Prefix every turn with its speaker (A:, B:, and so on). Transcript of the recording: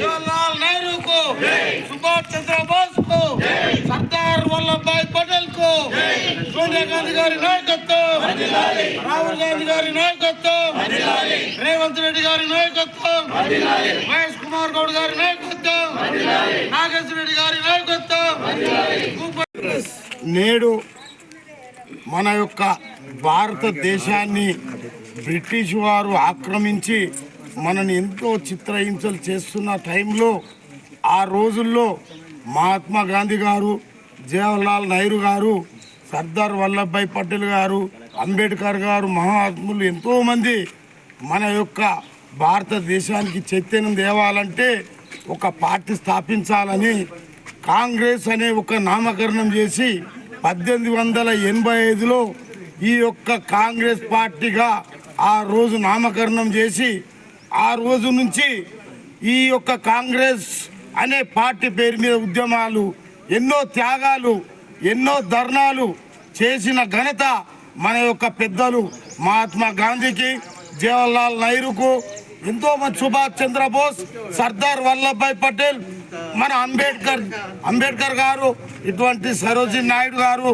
A: जवाहरलाल नेहरू को, सुभाष चंद्र बोस को, सरदार वल्लभ भाई पटेल को, सोनिया गांधी गारी नायकत्व, राहुल गांधी गारी नायकत्व, रेवंत रेड्डी गारी नायकत्व, महेश कुमार गौड़ गारी नायकत्व, नागेश्वर रेड्डी गारी नायकत्व। నేడు మన యొక్క భారతదేశాన్ని బ్రిటిష్ వారు ఆక్రమించి మనని ఎంతో చిత్రహింసలు చేస్తున్న టైంలో ఆ రోజుల్లో మహాత్మా గాంధీ గారు, జవహర్లాల్ నెహ్రూ గారు, సర్దార్ వల్లభాయ్ పటేల్ గారు, అంబేద్కర్ గారు, మహాత్ములు ఎంతోమంది మన యొక్క భారతదేశానికి చైతన్యం తేవాలంటే ఒక పార్టీ స్థాపించాలని కాంగ్రెస్ అనే ఒక నామకరణం చేసి 1885లో ఈ యొక్క కాంగ్రెస్ పార్టీగా ఆ రోజు నామకరణం చేసి ఆ రోజు నుంచి ఈ యొక్క కాంగ్రెస్ అనే పార్టీ పేరు మీద ఉద్యమాలు, ఎన్నో త్యాగాలు, ఎన్నో ధర్నాలు చేసిన ఘనత మన యొక్క పెద్దలు మహాత్మా గాంధీకి, జవహర్లాల్ నెహ్రూకు, ఎంతో మంది సుభాష్ చంద్రబోస్, సర్దార్ వల్లభాయ్ పటేల్, మన అంబేద్కర్ గారు, ఇటువంటి సరోజిని నాయుడు గారు